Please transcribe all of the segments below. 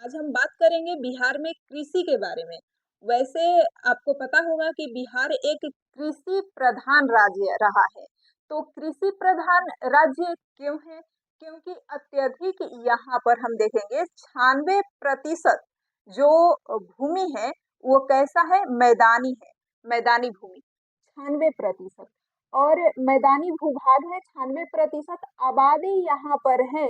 आज हम बात करेंगे बिहार में कृषि के बारे में। वैसे आपको पता होगा कि बिहार एक कृषि प्रधान राज्य रहा है। तो कृषि प्रधान राज्य क्यों है? क्योंकि अत्यधिक यहाँ पर हम देखेंगे 96% जो भूमि है वो कैसा है? मैदानी है, मैदानी भूमि 96%। और मैदानी भूभाग है 96%। आबादी यहाँ पर है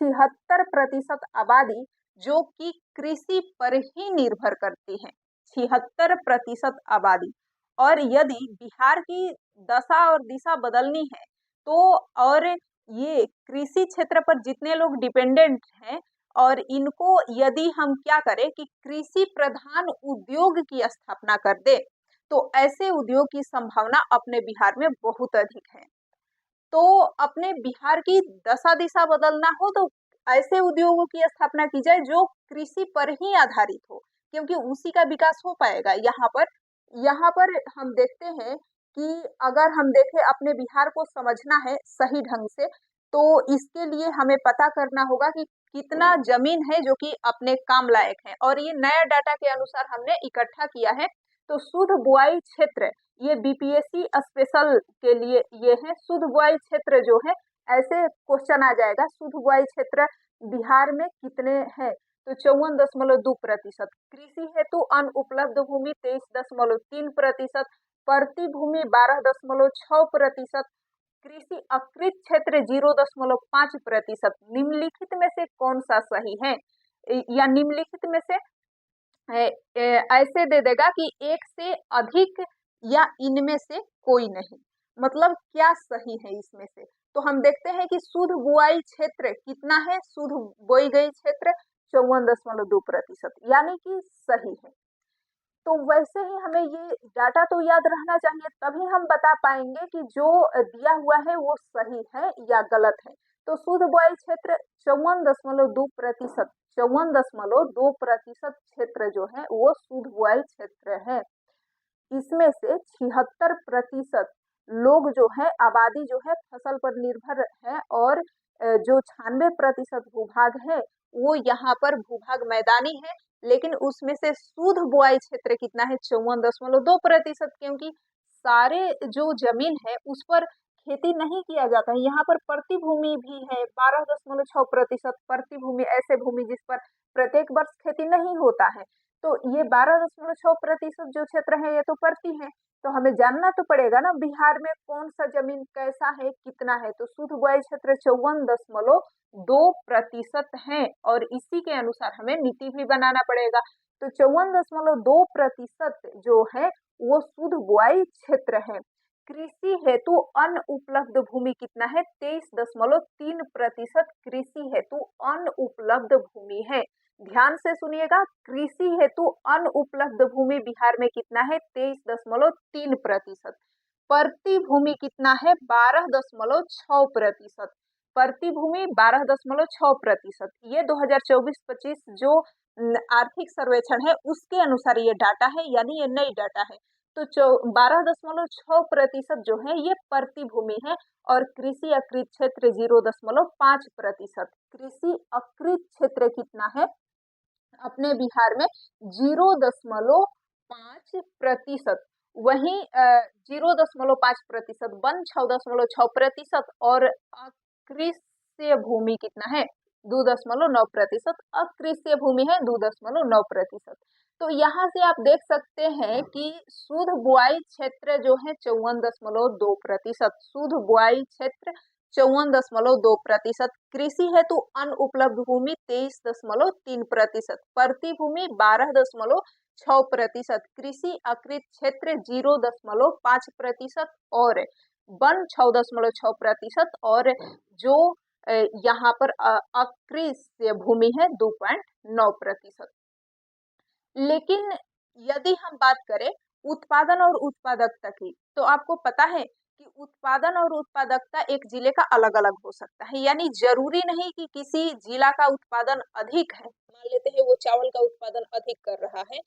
76% आबादी, जो कि कृषि पर ही निर्भर करती है। 76% आबादी। और यदि बिहार की दशा और दिशा बदलनी है तो और ये कृषि क्षेत्र पर जितने लोग डिपेंडेंट हैं, और इनको यदि हम क्या करें कि कृषि प्रधान उद्योग की स्थापना कर दे, तो ऐसे उद्योग की संभावना अपने बिहार में बहुत अधिक है। तो अपने बिहार की दशा दिशा बदलना हो तो ऐसे उद्योगों की स्थापना की जाए जो कृषि पर ही आधारित हो, क्योंकि उसी का विकास हो पाएगा। यहाँ पर हम देखते हैं कि अगर हम देखें अपने बिहार को समझना है सही ढंग से, तो इसके लिए हमें पता करना होगा कि कितना जमीन है जो कि अपने काम लायक है। और ये नया डाटा के अनुसार हमने इकट्ठा किया है। तो शुद्ध बुआई क्षेत्र, ये बीपीएससी स्पेशल के लिए ये है। शुद्ध बुआई क्षेत्र जो है, ऐसे क्वेश्चन आ जाएगा, शुद्ध बुआई क्षेत्र बिहार में कितने हैं? तो 54.2%। कृषि हेतु अनुपलब्ध भूमि 23.3%। प्रति भूमि 12.6%। कृषि अकृत क्षेत्र 0.5%। निम्नलिखित में से कौन सा सही है? या निम्नलिखित में से ऐसे दे देगा कि एक से अधिक या इनमें से कोई नहीं। मतलब क्या सही है इसमें से? तो हम देखते हैं कि शुद्ध बुआई क्षेत्र कितना है? शुद्ध बोई गई क्षेत्र 54.2%, यानी कि सही है। तो वैसे ही हमें ये डाटा तो याद रहना चाहिए, तभी हम बता पाएंगे कि जो दिया हुआ है वो सही है या गलत है। तो शुद्ध बुआई क्षेत्र 54.2%, 54.2% क्षेत्र जो है वो शुद्ध बुआई क्षेत्र है। इसमें से 76% लोग जो है, आबादी जो है फसल पर निर्भर है। और जो 96% भूभाग है वो यहाँ पर भूभाग मैदानी है। लेकिन उसमें से शुद्ध बुआई क्षेत्र कितना है? 54.2%। क्योंकि सारे जो जमीन है उस पर खेती नहीं किया जाता है। यहाँ पर प्रति भूमि भी है 12.6%। प्रति भूमि ऐसे भूमि जिस पर प्रत्येक वर्ष खेती नहीं होता है। तो ये 12.6% जो क्षेत्र है ये तो प्रति है। तो हमें जानना तो पड़ेगा ना बिहार में कौन सा जमीन कैसा है, कितना है। तो शुद्ध बुआई क्षेत्र 54.2% है, और इसी के अनुसार हमें नीति भी बनाना पड़ेगा। तो 54.2% जो है वो शुद्ध बुआई क्षेत्र है। कृषि हेतु अनुपलब्ध भूमि कितना है? 23.3% कृषि हेतु अनुपलब्ध भूमि है। ध्यान से सुनिएगा, कृषि हेतु अनुपलब्ध भूमि बिहार में कितना है? 23.3%। प्रति भूमि कितना है? 12.6%। प्रति भूमि 12.6%। ये 2024-25 जो आर्थिक सर्वेक्षण है उसके अनुसार ये डाटा है, यानी ये नई डाटा है। तो 12.6% जो है ये प्रति भूमि है। और कृषि अकृत क्षेत्र 0.5%। कृषि अकृत क्षेत्र कितना है अपने बिहार में? 0.5%। वहीं 0.5% वन 6.6%। और अकृषि भूमि कितना है? 2.9%। अकृषि भूमि है 2.9%। तो यहाँ से आप देख सकते हैं कि शुद्ध बुआई क्षेत्र जो है 54.2%। शुद्ध बुआई क्षेत्र 54.2%। कृषि हेतु अनुपलब्ध भूमि 23.3%। प्रति भूमि 12.6%। कृषि अकृत क्षेत्र 0.5%। और वन 6.6%। और जो यहाँ पर अकृषि भूमि है 2.9%। लेकिन यदि हम बात करें उत्पादन और उत्पादकता की, तो आपको पता है कि उत्पादन और उत्पादकता एक जिले का अलग अलग हो सकता है। यानी जरूरी नहीं कि किसी जिला का उत्पादन अधिक है। मान मान लेते हैं वो चावल का उत्पादन अधिक कर रहा है,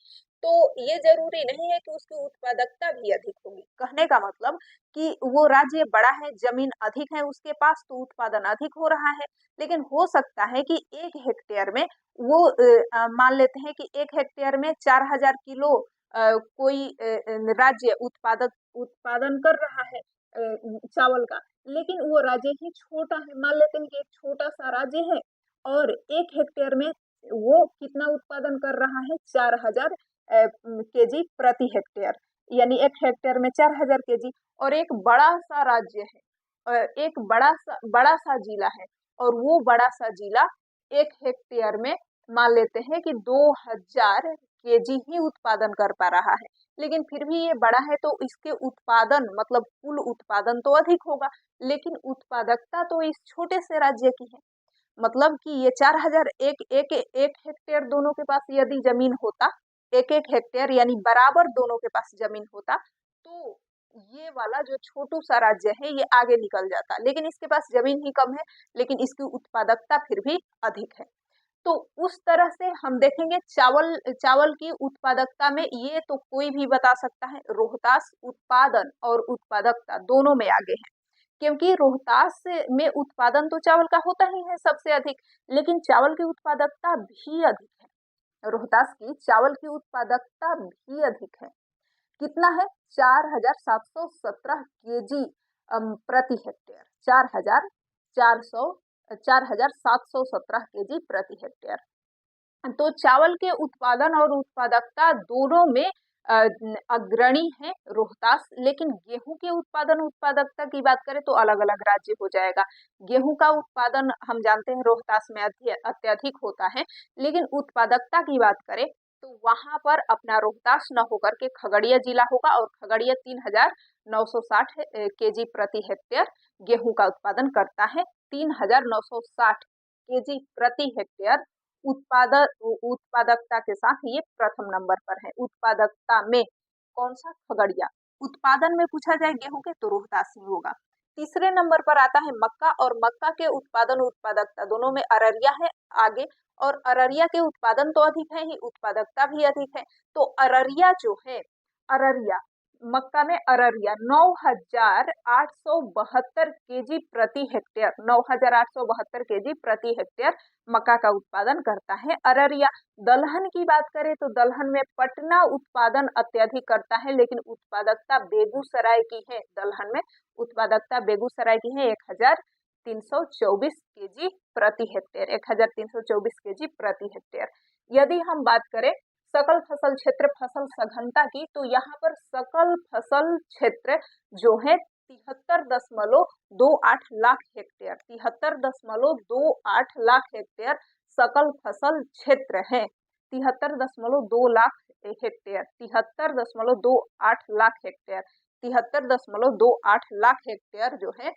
तो ये जरूरी नहीं है कि उसकी उत्पादकता भी अधिक होगी। कहने का मतलब कि वो राज्य बड़ा है, जमीन अधिक है उसके पास, तो उत्पादन अधिक हो रहा है। लेकिन हो सकता है कि 1 हेक्टेयर में वो मान लेते हैं कि 1 हेक्टेयर में 4000 किलो कोई राज्य उत्पादन कर रहा है चावल का, लेकिन वो राज्य ही छोटा है। मान लेते हैं कि एक छोटा सा राज्य है और 1 हेक्टेयर में वो कितना उत्पादन कर रहा है, 4000 केजी प्रति हेक्टेयर, यानी 1 हेक्टेयर में 4000 केजी। और एक बड़ा सा राज्य है, एक बड़ा सा जिला है, और वो बड़ा सा जिला 1 हेक्टेयर में मान लेते हैं कि 2000 केजी ही उत्पादन कर पा रहा है। लेकिन फिर भी ये बड़ा है, तो इसके उत्पादन मतलब कुल उत्पादन तो अधिक होगा, लेकिन उत्पादकता तो इस छोटे से राज्य की है। मतलब कि ये 4000 एक हेक्टेयर दोनों के पास यदि जमीन होता, एक हेक्टेयर यानी बराबर दोनों के पास जमीन होता, तो ये वाला जो छोटू सा राज्य है ये आगे निकल जाता। लेकिन इसके पास जमीन ही कम है, लेकिन इसकी उत्पादकता फिर भी अधिक है। तो उस तरह से हम देखेंगे चावल की उत्पादकता में ये तो कोई भी बता सकता है, रोहतास उत्पादन और उत्पादकता दोनों में आगे है। क्योंकि रोहतास में उत्पादन तो चावल का होता ही है सबसे अधिक, लेकिन चावल की उत्पादकता भी अधिक है। रोहतास की चावल की उत्पादकता भी अधिक है। कितना है? 4717 केजी प्रति हेक्टेयर। 4717 केजी प्रति हेक्टेयर। तो चावल के उत्पादन और उत्पादकता दोनों में अग्रणी है रोहतास। लेकिन गेहूं के उत्पादन उत्पादकता की बात करें तो अलग अलग राज्य हो जाएगा। गेहूं का उत्पादन हम जानते हैं रोहतास में अत्यधिक होता है, लेकिन उत्पादकता की बात करें तो वहां पर अपना रोहतास न होकर के खगड़िया जिला होगा, और खगड़िया 3960 केजी प्रति हेक्टेयर गेहूं का उत्पादन करता है। 3960 केजी प्रति हेक्टेयर उत्पादकता के साथ ये प्रथम नंबर पर है। उत्पादकता में कौन सा? खगड़िया। उत्पादन में पूछा जाए गेहूं के तो रोहतास ही होगा। तीसरे नंबर पर आता है मक्का, और मक्का के उत्पादन उत्पादकता दोनों में अररिया है आगे, और अररिया के उत्पादन तो अधिक है ही, उत्पादकता भी अधिक है। तो अररिया जो है, अररिया मक्का में अररिया 9872 केजी प्रति हेक्टेयर, 9872 केजी प्रति हेक्टेयर मक्का का उत्पादन करता है अररिया। दलहन की बात करें तो दलहन में पटना उत्पादन अत्यधिक करता है, लेकिन उत्पादकता बेगूसराय की है। दलहन में उत्पादकता बेगूसराय की है 1324 केजी प्रति हेक्टेयर, 1324 केजी प्रति हेक्टेयर। यदि हम बात करें सकल फसल क्षेत्र फसल सघनता की, तो यहाँ पर सकल फसल क्षेत्र जो है 73.28 लाख हेक्टेयर, 73.28 लाख हेक्टेयर सकल फसल क्षेत्र है। 73.2 lakh hectare, 73.28 lakh hectare, 73.28 lakh hectare जो है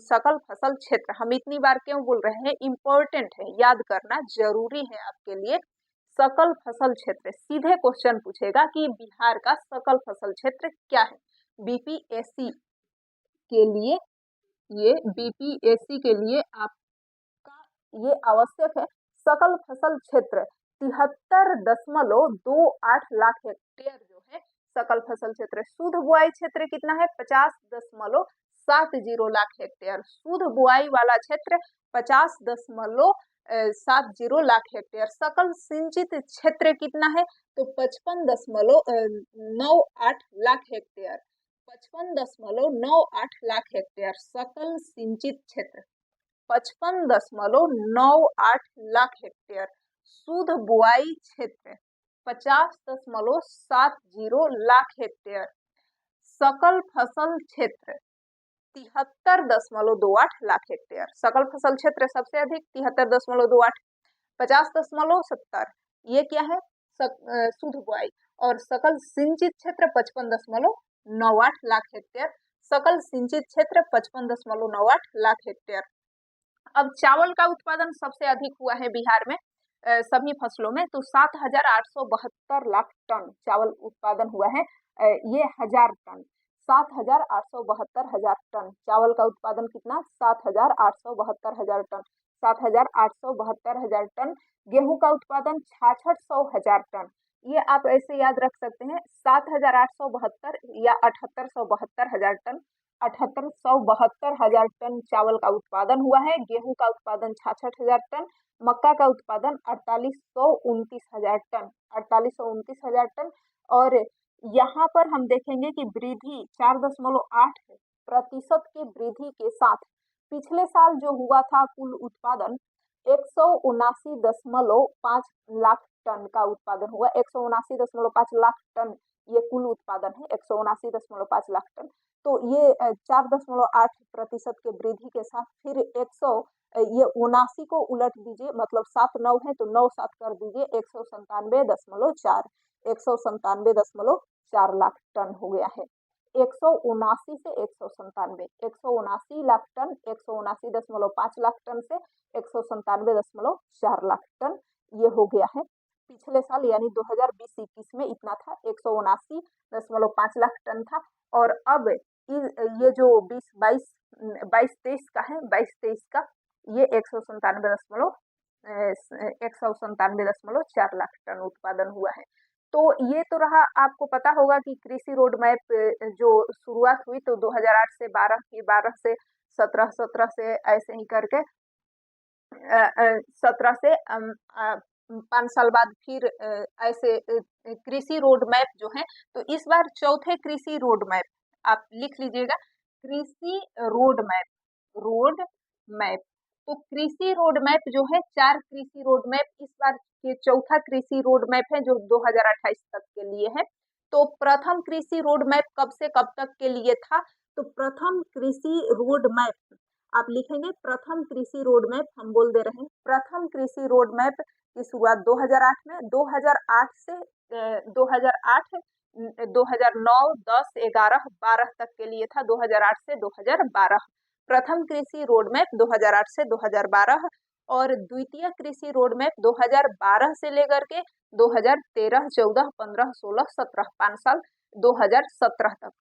सकल फसल क्षेत्र। हम इतनी बार क्यों बोल रहे हैं? इंपॉर्टेंट है, याद करना जरूरी है आपके लिए। सकल फसल क्षेत्र, सीधे क्वेश्चन पूछेगा कि बिहार का सकल फसल क्षेत्र क्या है। बीपीएससी के लिए बीपीएससी के लिए आपका ये आवश्यक है। सकल फसल क्षेत्र 73.28 लाख हेक्टेयर जो है सकल फसल क्षेत्र। शुद्ध बुआई क्षेत्र कितना है? 50.70 लाख हेक्टेयर। शुद्ध बुआई वाला क्षेत्र 50.70 लाख हेक्टेयर। सकल सिंचित क्षेत्र कितना है? तो 55.98 लाख हेक्टेयर, 55.98 लाख हेक्टेयर सकल सिंचित क्षेत्र, 55.98 लाख हेक्टेयर। शुद्ध बुआई क्षेत्र 50.70 लाख हेक्टेयर। सकल फसल क्षेत्र 73.28 लाख हेक्टेयर। सकल फसल क्षेत्र सबसे अधिक 73.28, 50.70 ये क्या है? शुद्ध बुआई। और सकल सिंचित क्षेत्र 55.98 लाख हेक्टेयर। सकल सिंचित क्षेत्र 55.98 लाख हेक्टेयर। अब चावल का उत्पादन सबसे अधिक हुआ है बिहार में सभी फसलों में, तो 7872 लाख टन चावल उत्पादन हुआ है। ये 1000 टन, 7872 हजार टन चावल का उत्पादन कितना? 7872 हजार टन। 7,872 टन, गेहूं का उत्पादन 66,100 टन। ये आप ऐसे याद रख सकते हैं, 7,872 या 7,872 टन, 7,872 टन चावल का उत्पादन हुआ है। गेहूं का उत्पादन 66,000 टन, मक्का का उत्पादन 48,29,000 टन, 48,29,000 टन। और यहाँ पर हम देखेंगे कि वृद्धि 4.8% की वृद्धि के साथ पिछले साल जो हुआ था कुल उत्पादन 179.5 लाख टन का उत्पादन हुआ। 179.5 लाख टन ये कुल उत्पादन है, 179.5 लाख टन। तो ये 4.8% के वृद्धि के साथ फिर 100 ये 79 को उलट दीजिए, मतलब 7 9 है तो 9 7 कर दीजिए, 197.4, 197.4 लाख टन हो गया है। 179 से 197, 179 लाख टन, 179.5 लाख टन से 197.4 लाख टन ये हो गया है। पिछले साल यानी 2020-21 में इतना था, 179.5 लाख टन था। और अब ये जो 22-23 का है, 22-23 का ये 197.4 लाख टन उत्पादन हुआ है। तो ये तो रहा। आपको पता होगा कि कृषि रोड मैप जो शुरुआत हुई तो 2008 से 12, फिर 12 से 17, 17 से ऐसे ही करके 17 से 5 साल बाद फिर ऐसे कृषि रोड मैप जो है। तो इस बार चौथे कृषि रोड मैप आप लिख लीजिएगा, कृषि रोड मैप, रोड मैप। तो कृषि रोड मैप जो है 4 कृषि रोड मैप, इस बार ये चौथा कृषि रोड मैप है जो 2028 तक के लिए है। तो प्रथम कृषि रोड मैप कब से कब तक के लिए था? तो प्रथम कृषि रोड मैप आप लिखेंगे, प्रथम कृषि रोड मैप हम बोल दे रहे हैं। प्रथम कृषि रोड मैप की शुरुआत 2008 में, 2008 से 2008, 2009, 10, 11, 12 तक के लिए था, 2008 से 2012 प्रथम कृषि रोड मैप 2008 से 2012। और द्वितीय कृषि रोड मैप 2012 से लेकर के 2013, 14, 15, 16, 17 5 साल 2017 तक।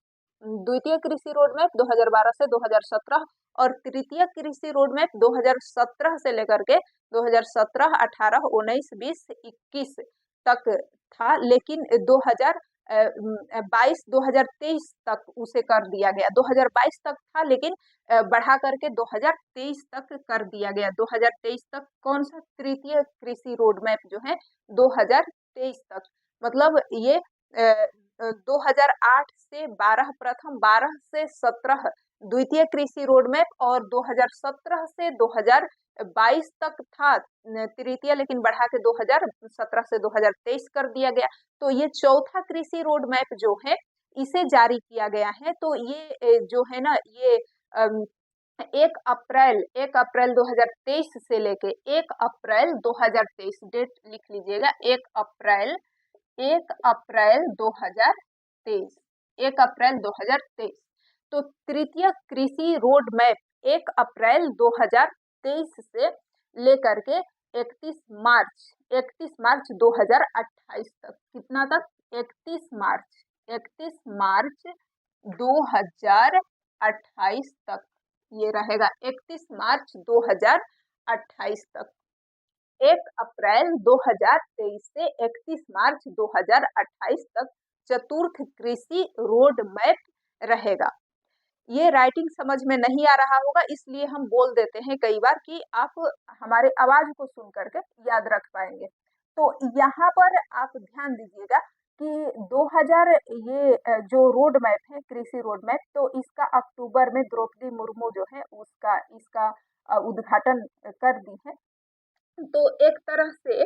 द्वितीय कृषि रोड मैप 2012 से 2017 और तृतीय कृषि रोड मैप 2017 से लेकर के 2017, 18, 19, 20, 21 तक था, लेकिन 2022, 2023 तक उसे कर दिया गया। 2022 तक था लेकिन बढ़ा करके 2023 तक कर दिया गया। 2023 तक कौन सा? तृतीय कृषि रोड मैप जो है 2023 तक, मतलब ये 2008 से 12 प्रथम, 12 से 17 द्वितीय कृषि रोड मैप और 2017 से 2022 तक था तृतीय, लेकिन बढ़ा के 2017 से 2023 कर दिया गया। तो ये चौथा कृषि रोड मैप जो है इसे जारी किया गया है। तो ये जो है ना, ये 1 अप्रैल 2023 से लेके 1 अप्रैल 2023, डेट लिख लीजिएगा, 1 अप्रैल 2023, 1 अप्रैल 2023। तो तृतीय कृषि रोड मैप 1 अप्रैल 2023 से लेकर के 31 मार्च 2028 तक, कितना तक? 31 मार्च 2028 तक ये रहेगा, 31 मार्च 2028 तक। 1 अप्रैल 2023 से 31 मार्च 2028 तक चतुर्थ कृषि रोड मैप रहेगा। ये राइटिंग समझ में नहीं आ रहा होगा, इसलिए हम बोल देते हैं कई बार कि आप हमारे आवाज को सुन करके याद रख पाएंगे। तो यहाँ पर आप ध्यान दीजिएगा कि 2000 ये जो रोड मैप है, कृषि रोड मैप, तो इसका अक्टूबर में द्रौपदी मुर्मू जो है इसका उद्घाटन कर दी है। तो एक तरह से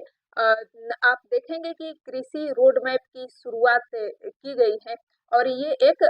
आप देखेंगे कि कृषि रोड मैप की शुरुआत की गई है और ये एक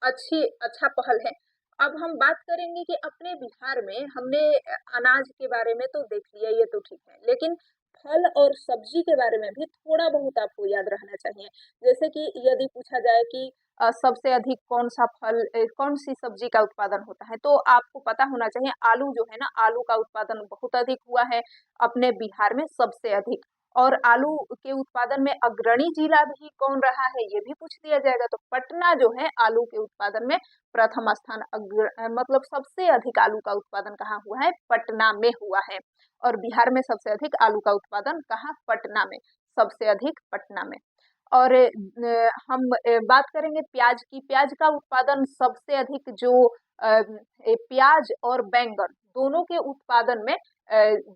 अच्छा पहल है। अब हम बात करेंगे कि अपने बिहार में हमने अनाज के बारे में तो देख लिया, ये तो ठीक है, लेकिन फल और सब्जी के बारे में भी थोड़ा बहुत आपको याद रहना चाहिए। जैसे कि यदि पूछा जाए कि सबसे अधिक कौन सा फल, कौन सी सब्जी का उत्पादन होता है, तो आपको पता होना चाहिए आलू जो है ना, आलू का उत्पादन बहुत अधिक हुआ है अपने बिहार में, सबसे अधिक। और आलू के उत्पादन में अग्रणी जिला भी कौन रहा है, ये भी पूछ दिया जाएगा। तो पटना जो है आलू के उत्पादन में प्रथम स्थान, मतलब सबसे अधिक आलू का उत्पादन कहाँ हुआ है, पटना में हुआ है। और बिहार में सबसे अधिक आलू का उत्पादन कहाँ, पटना में, सबसे अधिक पटना में। और हम बात करेंगे प्याज की। प्याज का उत्पादन सबसे अधिक जो प्याज और बैंगन दोनों के उत्पादन में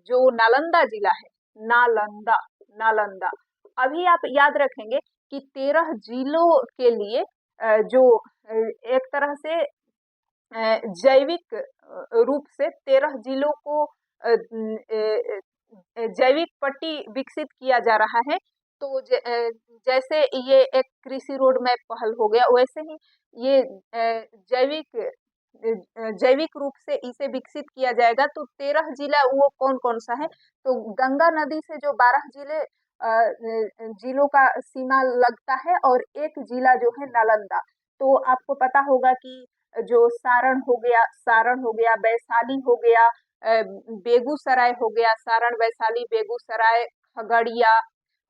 जो नालंदा जिला है, नालंदा, नालंदा। अभी आप याद रखेंगे कि 13 जिलों के लिए जो एक तरह से जैविक रूप से 13 जिलों को जैविक पट्टी विकसित किया जा रहा है। तो जैसे ये एक कृषि रोड मैप पहल हो गया, वैसे ही ये जैविक रूप से इसे विकसित किया जाएगा। तो 13 जिला वो कौन कौन सा है, तो गंगा नदी से जो 12 जिलों का सीमा लगता है, और एक जिला जो है नालंदा। तो आपको पता होगा कि जो सारण हो गया, वैशाली हो गया, बेगूसराय हो गया, सारण, वैशाली, बेगूसराय, खगड़िया,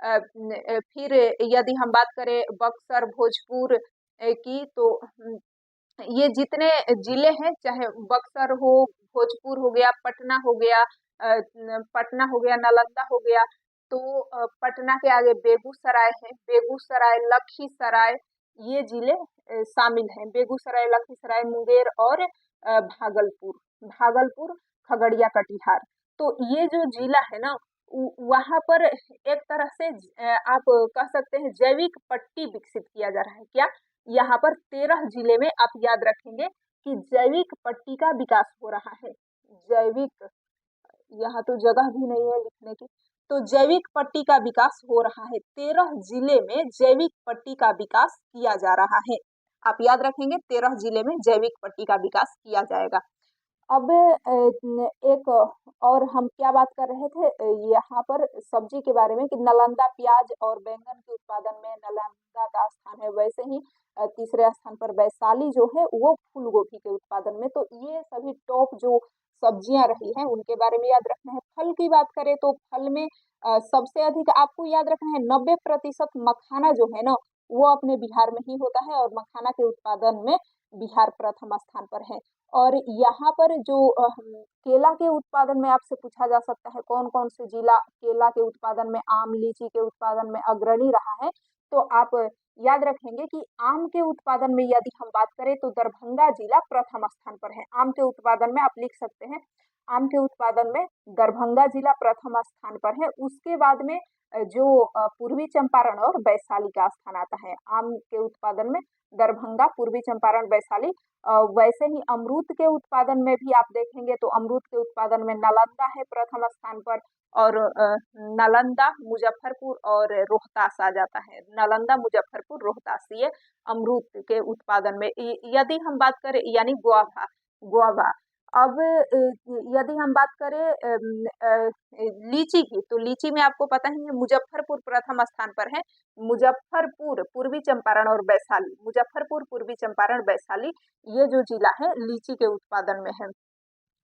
फिर यदि हम बात करें बक्सर, भोजपुर की, तो ये जितने जिले हैं, चाहे बक्सर हो, भोजपुर हो गया, पटना हो गया, नालंदा हो गया, तो पटना के आगे बेगूसराय है, बेगूसराय, लखीसराय, ये जिले शामिल हैं। बेगूसराय, लखीसराय, मुंगेर और भागलपुर, भागलपुर, खगड़िया, कटिहार। तो ये जो जिला है ना, वहां पर एक तरह से आप कह सकते हैं जैविक पट्टी विकसित किया जा रहा है। क्या, यहाँ पर 13 जिले में आप याद रखेंगे कि जैविक पट्टी का विकास हो रहा है। जैविक, यहाँ तो जगह भी नहीं है लिखने की, तो जैविक पट्टी का विकास हो रहा है। 13 जिले में जैविक पट्टी का विकास किया जा रहा है। आप याद रखेंगे 13 जिले में जैविक पट्टी का विकास किया जाएगा। अब एक और हम क्या बात कर रहे थे, यहाँ पर सब्जी के बारे में कि नालंदा प्याज और बैंगन के उत्पादन में नालंदा का स्थान है। वैसे ही तीसरे स्थान पर वैशाली जो है वो फूल गोभी के उत्पादन में। तो ये सभी टॉप जो सब्जियां रही हैं उनके बारे में याद रखना है। फल की बात करें तो फल में सबसे अधिक आपको याद रखना है 90% मखाना जो है ना, वो अपने बिहार में ही होता है, और मखाना के उत्पादन में बिहार प्रथम स्थान पर है। और यहाँ पर जो केला के उत्पादन में आपसे पूछा जा सकता है कौन कौन से जिला केला के उत्पादन में, आम, लीची के उत्पादन में अग्रणी रहा है, तो आप याद रखेंगे कि आम के उत्पादन में यदि हम बात करें तो दरभंगा जिला प्रथम स्थान पर है। आम के उत्पादन में आप लिख सकते हैं, आम के उत्पादन में दरभंगा जिला प्रथम स्थान पर है। उसके बाद में जो पूर्वी चंपारण और वैशाली का स्थान आता है। आम के उत्पादन में दरभंगा, पूर्वी चंपारण, वैशाली। वैसे ही अमरूद के उत्पादन में भी आप देखेंगे तो अमरूद के उत्पादन में नालंदा है प्रथम स्थान पर, और नालंदा, मुजफ्फरपुर और रोहतास आ जाता है। नालंदा, मुजफ्फरपुर, रोहतास, ये अमरूद के उत्पादन में। यदि हम बात करें यानी गुआभा, गुआभा। अब यदि हम बात करें लीची की, तो लीची में आपको पता ही है मुजफ्फरपुर प्रथम स्थान पर है। मुजफ्फरपुर, पूर्वी चंपारण और वैशाली, मुजफ्फरपुर, पूर्वी चंपारण, वैशाली, ये जो जिला है लीची के उत्पादन में है।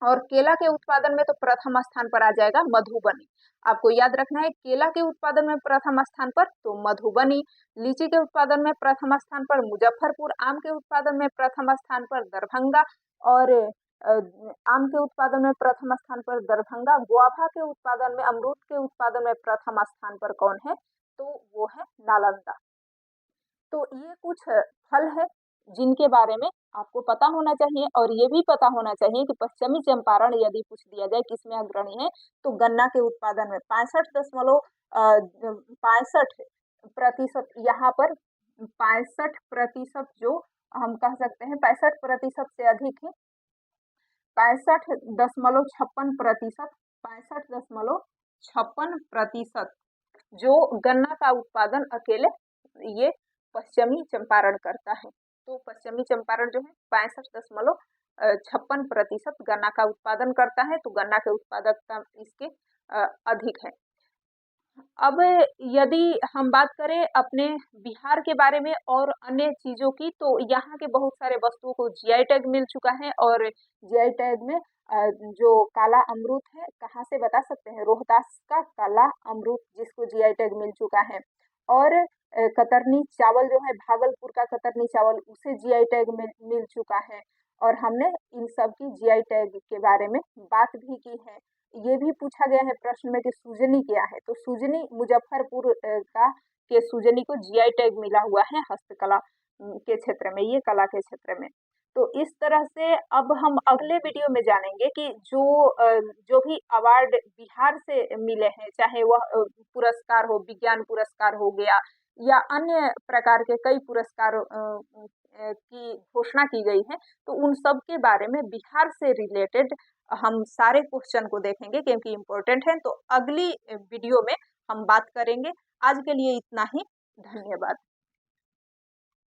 और केला के उत्पादन में तो प्रथम स्थान पर आ जाएगा मधुबनी। आपको याद रखना है केला के उत्पादन में प्रथम स्थान पर तो मधुबनी, लीची के उत्पादन में प्रथम स्थान पर मुजफ्फरपुर, आम के उत्पादन में प्रथम स्थान पर दरभंगा, और आम के उत्पादन में प्रथम स्थान पर दरभंगा। गुआभा के उत्पादन में, अमरूद के उत्पादन में प्रथम स्थान पर कौन है, तो वो है नालंदा। तो ये कुछ फल है जिनके बारे में आपको पता होना चाहिए, और ये भी पता होना चाहिए कि पश्चिमी चंपारण यदि पूछ दिया जाए किसमें अग्रणी है, तो गन्ना के उत्पादन में 65.65%, यहाँ पर 65%, जो हम कह सकते हैं 65% से अधिक है, 65.56%, 65.56% जो गन्ना का उत्पादन अकेले ये पश्चिमी चंपारण करता है। तो पश्चिमी चंपारण जो है 65.56% गन्ना का उत्पादन करता है। तो गन्ना के उत्पादकता इसके अधिक है। अब यदि हम बात करें अपने बिहार के बारे में और अन्य चीज़ों की, तो यहाँ के बहुत सारे वस्तुओं को जीआई टैग मिल चुका है और जीआई टैग में जो काला अमरूद है, कहाँ से बता सकते हैं? रोहतास का काला अमरूद जिसको जीआई टैग मिल चुका है। और कतरनी चावल जो है, भागलपुर का कतरनी चावल, उसे जीआई टैग मिल चुका है। और हमने इन सब की जीआई टैग के बारे में बात भी की है। ये भी पूछा गया है प्रश्न में कि सूजनी क्या है, तो सूजनी मुजफ्फरपुर का के सूजनी को जीआई टैग मिला हुआ है हस्तकला के क्षेत्र में, ये कला के क्षेत्र में। तो इस तरह से अब हम अगले वीडियो में जानेंगे कि जो भी अवार्ड बिहार से मिले हैं, चाहे वह पुरस्कार हो, विज्ञान पुरस्कार हो गया या अन्य प्रकार के कई पुरस्कार की घोषणा की गई है, तो उन सब के बारे में बिहार से रिलेटेड हम सारे क्वेश्चन को देखेंगे क्योंकि इम्पोर्टेंट है। तो अगली वीडियो में हम बात करेंगे। आज के लिए इतना ही। धन्यवाद।